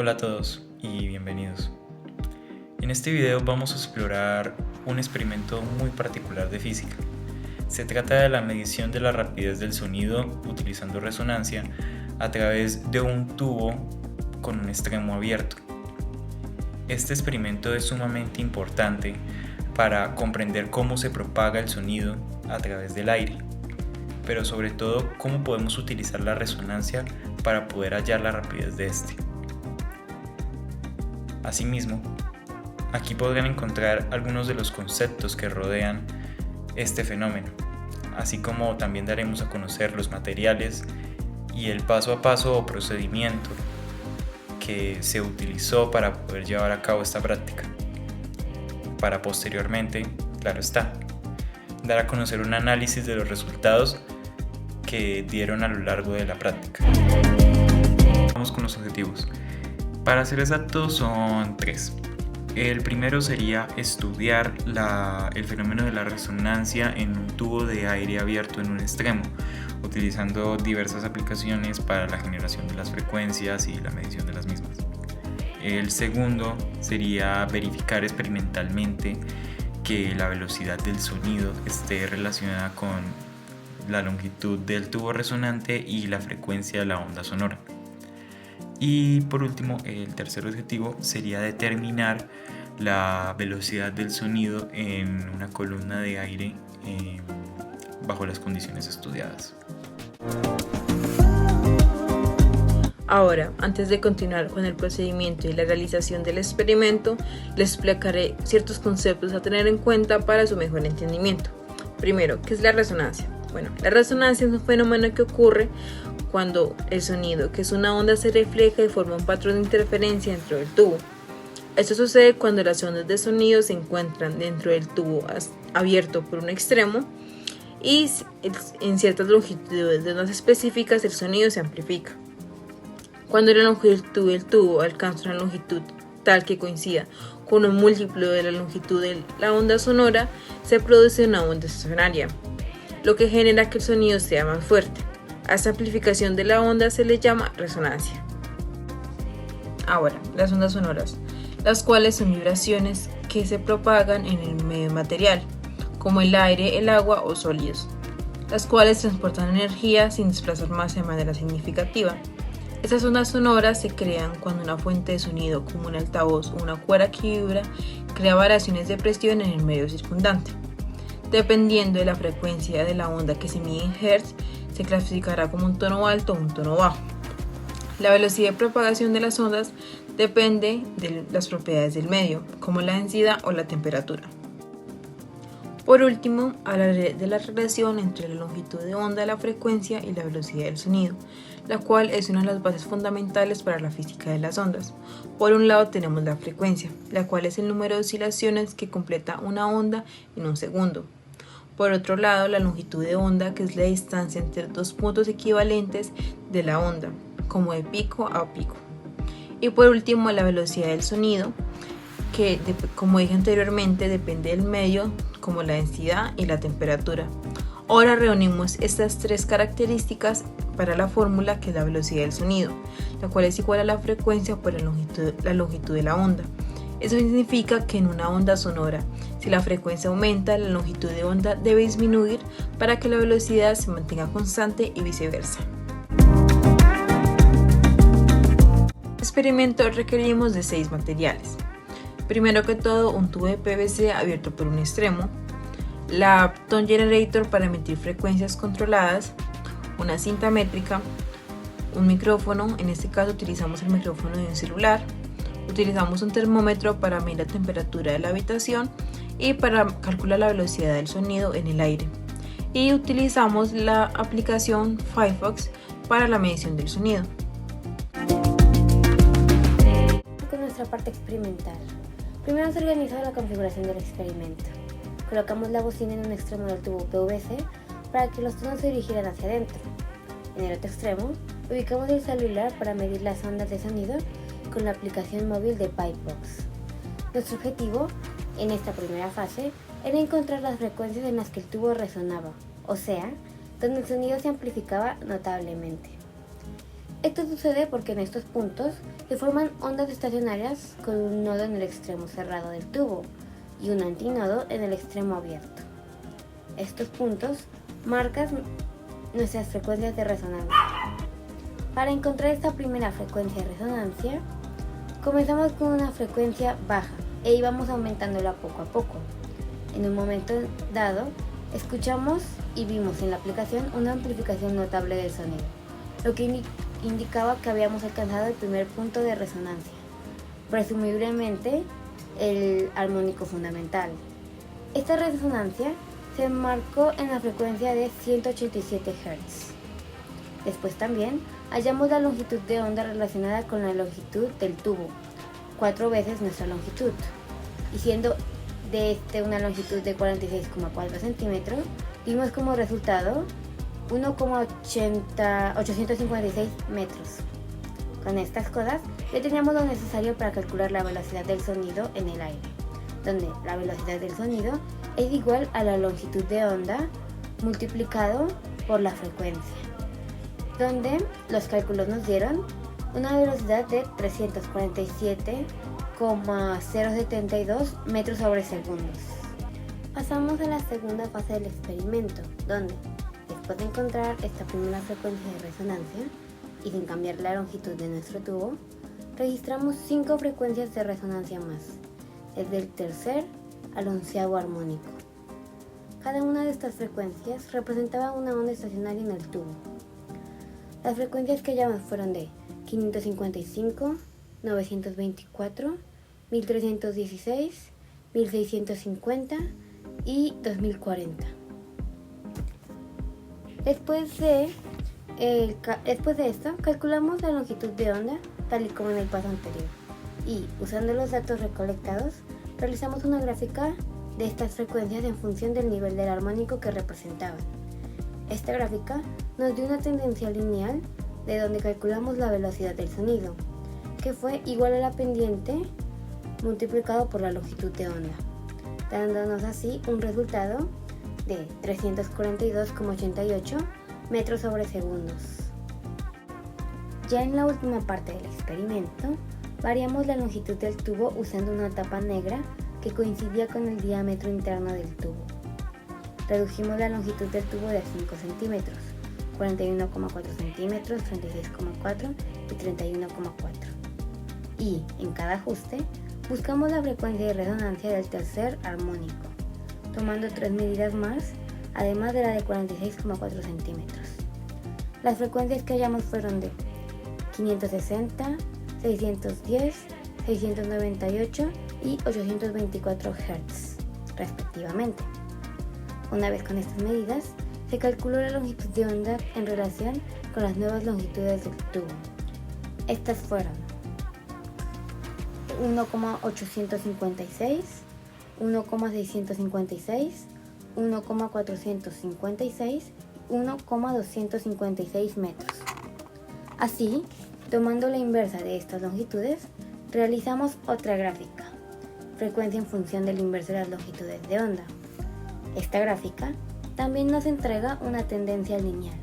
Hola a todos y bienvenidos. En este video vamos a explorar un experimento muy particular de física. Se trata de la medición de la rapidez del sonido utilizando resonancia a través de un tubo con un extremo abierto. Este experimento es sumamente importante para comprender cómo se propaga el sonido a través del aire, pero sobre todo cómo podemos utilizar la resonancia para poder hallar la rapidez de este. Asimismo, aquí podrán encontrar algunos de los conceptos que rodean este fenómeno, así como también daremos a conocer los materiales y el paso a paso o procedimiento que se utilizó para poder llevar a cabo esta práctica, para posteriormente, claro está, dar a conocer un análisis de los resultados que dieron a lo largo de la práctica. Vamos con los objetivos. Para ser exactos son 3. El primero sería estudiar el fenómeno de la resonancia en un tubo de aire abierto en un extremo, utilizando diversas aplicaciones para la generación de las frecuencias y la medición de las mismas. El segundo sería verificar experimentalmente que la velocidad del sonido esté relacionada con la longitud del tubo resonante y la frecuencia de la onda sonora. Y por último, el tercer objetivo sería determinar la velocidad del sonido en una columna de aire bajo las condiciones estudiadas. Ahora, antes de continuar con el procedimiento y la realización del experimento, les explicaré ciertos conceptos a tener en cuenta para su mejor entendimiento. Primero, ¿qué es la resonancia? Bueno, la resonancia es un fenómeno que ocurre cuando el sonido, que es una onda, se refleja y forma un patrón de interferencia dentro del tubo. Esto sucede cuando las ondas de sonido se encuentran dentro del tubo abierto por un extremo y en ciertas longitudes de ondas específicas el sonido se amplifica. Cuando la longitud del tubo alcanza una longitud tal que coincida con un múltiplo de la longitud de la onda sonora, se produce una onda estacionaria, lo que genera que el sonido sea más fuerte. A esta amplificación de la onda se le llama resonancia. Ahora, las ondas sonoras, las cuales son vibraciones que se propagan en el medio material, como el aire, el agua o sólidos, las cuales transportan energía sin desplazar masa de manera significativa. Estas ondas sonoras se crean cuando una fuente de sonido, como un altavoz o una cuerda que vibra, crea variaciones de presión en el medio circundante. Dependiendo de la frecuencia de la onda que se mide en Hz, se clasificará como un tono alto o un tono bajo. La velocidad de propagación de las ondas depende de las propiedades del medio, como la densidad o la temperatura. Por último, hablaré de la relación entre la longitud de onda, la frecuencia y la velocidad del sonido, la cual es una de las bases fundamentales para la física de las ondas. Por un lado tenemos la frecuencia, la cual es el número de oscilaciones que completa una onda en un segundo. Por otro lado, la longitud de onda, que es la distancia entre dos puntos equivalentes de la onda, como de pico a pico. Y por último, la velocidad del sonido, que, como dije anteriormente, depende del medio, como la densidad y la temperatura. Ahora reunimos estas 3 características para la fórmula, que es la velocidad del sonido, la cual es igual a la frecuencia por la longitud de la onda. Eso significa que en una onda sonora, si la frecuencia aumenta, la longitud de onda debe disminuir para que la velocidad se mantenga constante y viceversa. En el experimento requerimos de 6 materiales. Primero que todo, un tubo de PVC abierto por un extremo, la tone generator para emitir frecuencias controladas, una cinta métrica, un micrófono, en este caso utilizamos el micrófono de un celular, utilizamos un termómetro para medir la temperatura de la habitación y para calcular la velocidad del sonido en el aire. Y utilizamos la aplicación Firefox para la medición del sonido. Con nuestra parte experimental. Primero se organiza la configuración del experimento. Colocamos la bocina en un extremo del tubo PVC para que los tonos se dirigieran hacia adentro. En el otro extremo, ubicamos el celular para medir las ondas de sonido con la aplicación móvil de Firefox. Nuestro objetivo, en esta primera fase, era encontrar las frecuencias en las que el tubo resonaba, o sea, donde el sonido se amplificaba notablemente. Esto sucede porque en estos puntos se forman ondas estacionarias con un nodo en el extremo cerrado del tubo y un antinodo en el extremo abierto. Estos puntos marcan nuestras frecuencias de resonancia. Para encontrar esta primera frecuencia de resonancia, comenzamos con una frecuencia baja e íbamos aumentándola poco a poco. En un momento dado, escuchamos y vimos en la aplicación una amplificación notable del sonido, lo que indicaba que habíamos alcanzado el primer punto de resonancia, presumiblemente el armónico fundamental. Esta resonancia se marcó en la frecuencia de 187 Hz. Después también hallamos la longitud de onda relacionada con la longitud del tubo, 4 veces nuestra longitud, y siendo de una longitud de 46,4 centímetros, vimos como resultado 1,856 metros. Con estas cosas ya teníamos lo necesario para calcular la velocidad del sonido en el aire, donde la velocidad del sonido es igual a la longitud de onda multiplicado por la frecuencia, donde los cálculos nos dieron una velocidad de 347,072 metros sobre segundos. Pasamos a la segunda fase del experimento, donde después de encontrar esta primera frecuencia de resonancia y sin cambiar la longitud de nuestro tubo, registramos 5 frecuencias de resonancia más, desde el tercer al 11º armónico. Cada una de estas frecuencias representaba una onda estacionaria en el tubo. Las frecuencias que hallamos fueron de 555, 924, 1316, 1650 y 2040. Después de esto, calculamos la longitud de onda tal y como en el paso anterior y, usando los datos recolectados, realizamos una gráfica de estas frecuencias en función del nivel del armónico que representaban. Esta gráfica nos dio una tendencia lineal de donde calculamos la velocidad del sonido, que fue igual a la pendiente multiplicado por la longitud de onda, dándonos así un resultado de 342,88 metros sobre segundos. Ya en la última parte del experimento, variamos la longitud del tubo usando una tapa negra que coincidía con el diámetro interno del tubo. Redujimos la longitud del tubo de 5 centímetros, 41,4 centímetros, 36,4 y 31,4. Y en cada ajuste, buscamos la frecuencia de resonancia del tercer armónico, tomando 3 medidas más, además de la de 46,4 centímetros. Las frecuencias que hallamos fueron de 560, 610, 698 y 824 Hz, respectivamente. Una vez con estas medidas, se calculó la longitud de onda en relación con las nuevas longitudes del tubo. Estas fueron 1,856, 1,656, 1,456 y 1,256 metros. Así, tomando la inversa de estas longitudes, realizamos otra gráfica, frecuencia en función del inverso de las longitudes de onda. Esta gráfica también nos entrega una tendencia lineal,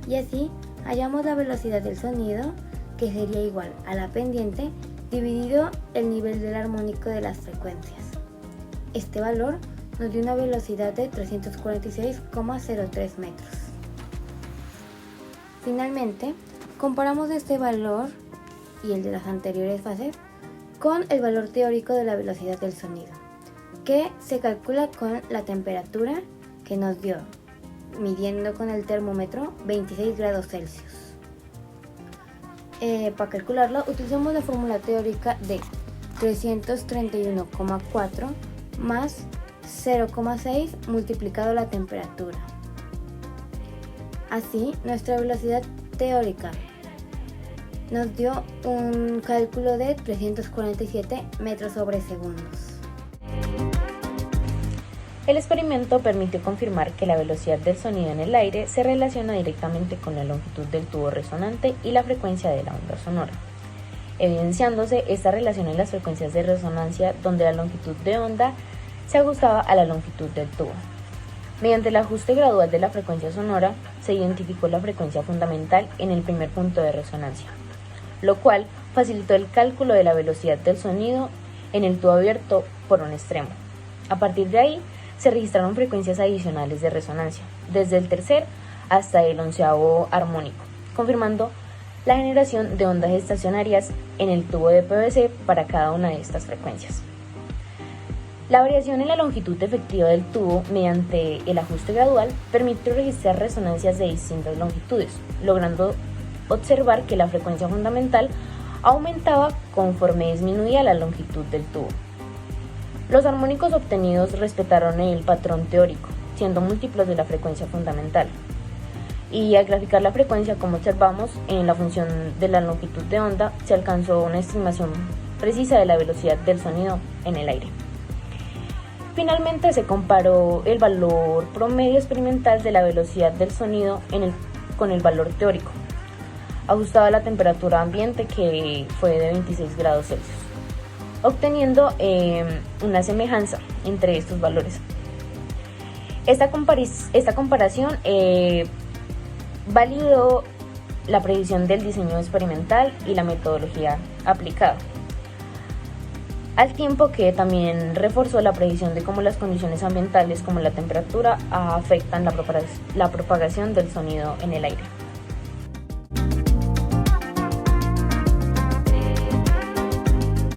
y así hallamos la velocidad del sonido, que sería igual a la pendiente dividido el nivel del armónico de las frecuencias. Este valor nos dio una velocidad de 346,03 metros. Finalmente, comparamos este valor y el de las anteriores fases con el valor teórico de la velocidad del sonido, que se calcula con la temperatura que nos dio, midiendo con el termómetro 26 grados Celsius. Para calcularlo utilizamos la fórmula teórica de 331,4 más 0,6 multiplicado la temperatura. Así, nuestra velocidad teórica nos dio un cálculo de 347 metros sobre segundos. El experimento permitió confirmar que la velocidad del sonido en el aire se relaciona directamente con la longitud del tubo resonante y la frecuencia de la onda sonora, evidenciándose esta relación en las frecuencias de resonancia donde la longitud de onda se ajustaba a la longitud del tubo. Mediante el ajuste gradual de la frecuencia sonora, se identificó la frecuencia fundamental en el primer punto de resonancia, lo cual facilitó el cálculo de la velocidad del sonido en el tubo abierto por un extremo. A partir de ahí, se registraron frecuencias adicionales de resonancia, desde el tercer hasta el 11º armónico, confirmando la generación de ondas estacionarias en el tubo de PVC para cada una de estas frecuencias. La variación en la longitud efectiva del tubo mediante el ajuste gradual permitió registrar resonancias de distintas longitudes, logrando observar que la frecuencia fundamental aumentaba conforme disminuía la longitud del tubo. Los armónicos obtenidos respetaron el patrón teórico, siendo múltiplos de la frecuencia fundamental. Y al graficar la frecuencia, como observamos, en la función de la longitud de onda se alcanzó una estimación precisa de la velocidad del sonido en el aire. Finalmente se comparó el valor promedio experimental de la velocidad del sonido con el valor teórico, ajustado a la temperatura ambiente, que fue de 26 grados Celsius, obteniendo una semejanza entre estos valores. Esta comparación validó la predicción del diseño experimental y la metodología aplicada, al tiempo que también reforzó la predicción de cómo las condiciones ambientales como la temperatura afectan la propagación del sonido en el aire.